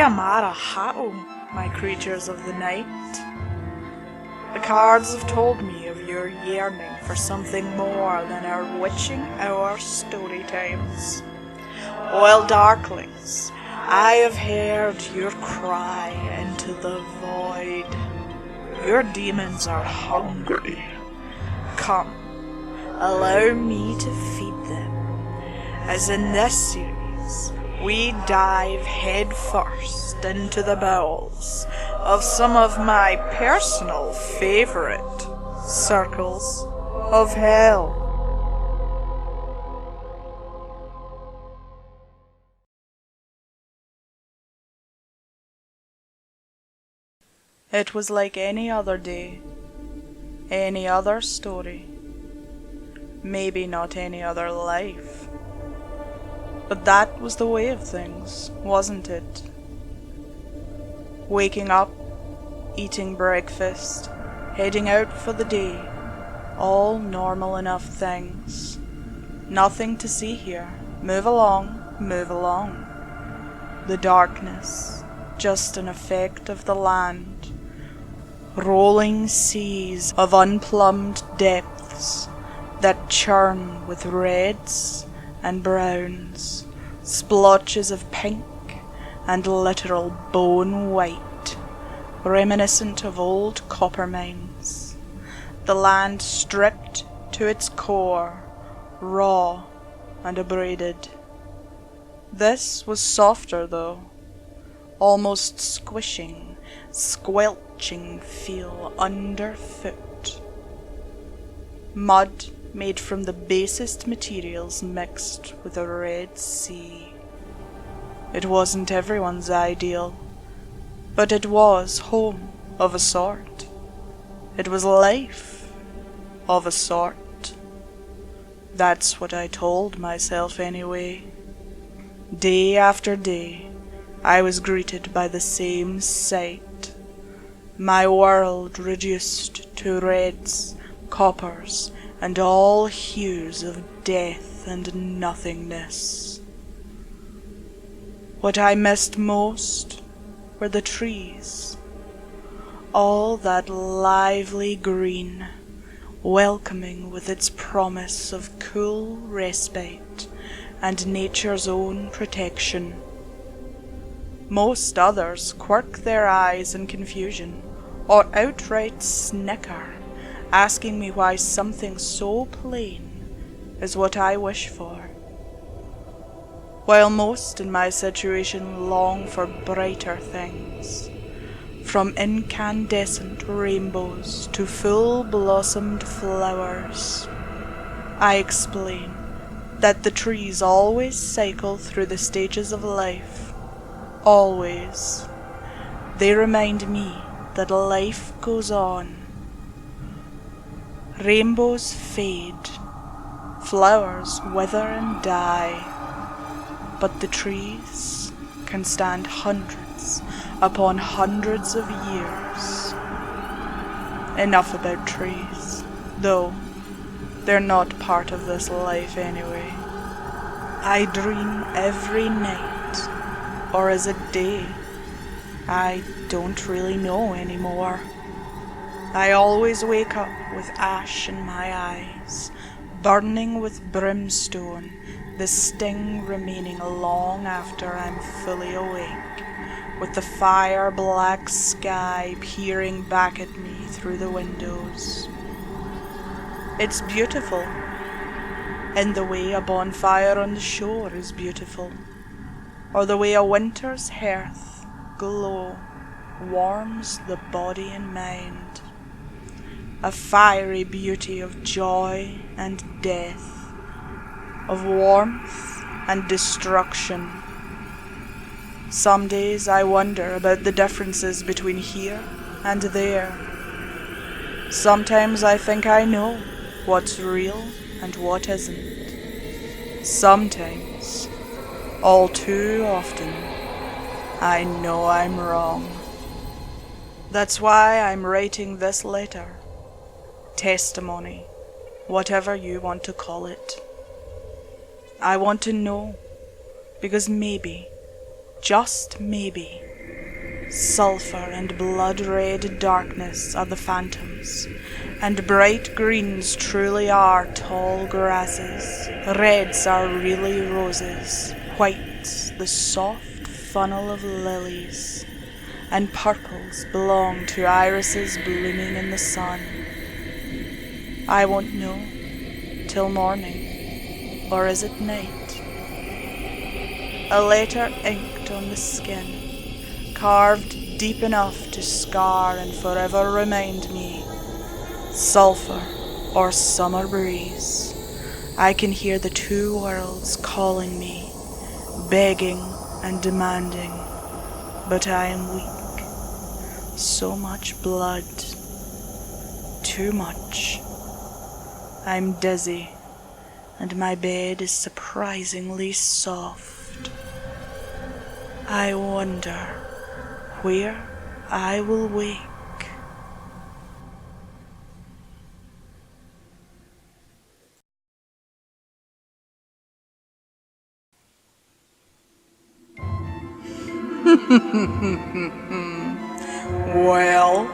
Yamara-hao, my creatures of the night. The cards have told me of your yearning for something more than our witching hour story times. Well, darklings, I have heard your cry into the void. Your demons are hungry. Come, allow me to feed them. As in this series, we dive head first into the bowels of some of my personal favorite circles of hell. It was like any other day, any other story, maybe not any other life. But that was the way of things, wasn't it? Waking up, eating breakfast, heading out for the day, all normal enough things. Nothing to see here. Move along, move along. The darkness, just an effect of the land. Rolling seas of unplumbed depths that churn with reds and browns, splotches of pink and literal bone white, reminiscent of old copper mines. The land stripped to its core, raw and abraded. This was softer though, almost squishing, squelching feel underfoot. Mud made from the basest materials mixed with a red sea. It wasn't everyone's ideal, but it was home of a sort. It was life of a sort. That's what I told myself anyway. Day after day, I was greeted by the same sight. My world reduced to reds, coppers, and all hues of death and nothingness. What I missed most were the trees, all that lively green, welcoming with its promise of cool respite and nature's own protection. Most others quirk their eyes in confusion, or outright snicker, asking me why something so plain is what I wish for. While most in my situation long for brighter things, from incandescent rainbows to full-blossomed flowers, I explain that the trees always cycle through the stages of life. Always. They remind me that life goes on. Rainbows fade, flowers wither and die, but the trees can stand hundreds upon hundreds of years. Enough about trees, though they're not part of this life anyway. I dream every night, or is it day? I don't really know anymore. I always wake up with ash in my eyes, burning with brimstone, the sting remaining long after I'm fully awake, with the fire-black sky peering back at me through the windows. It's beautiful, in the way a bonfire on the shore is beautiful, or the way a winter's hearth glow warms the body and mind. A fiery beauty of joy and death, of warmth and destruction. Some days I wonder about the differences between here and there. Sometimes I think I know what's real and what isn't. Sometimes, all too often, I know I'm wrong. That's why I'm writing this letter. Testimony, whatever you want to call it. I want to know, because maybe, just maybe, Sulphur and blood-red darkness are the phantoms, and bright greens truly are tall grasses. Reds are really roses, whites the soft funnel of lilies, and purples belong to irises blooming in the sun. I won't know till morning, or is it night? A letter inked on the skin, carved deep enough to scar and forever remind me. Sulphur or summer breeze, I can hear the two worlds calling me, begging and demanding, but I am weak. So much blood, too much. I'm dizzy, and my bed is surprisingly soft. I wonder where I will wake. Well,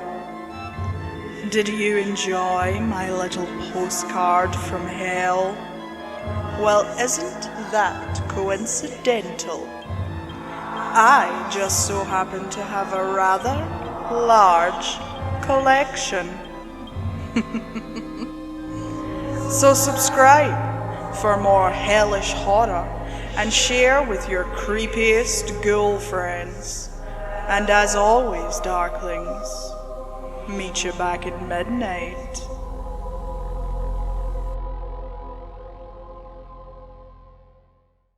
did you enjoy my little postcard from hell? Well, isn't that coincidental? I just so happen to have a rather large collection. So subscribe for more hellish horror and share with your creepiest ghoul friends. And as always, darklings, meet you back at midnight.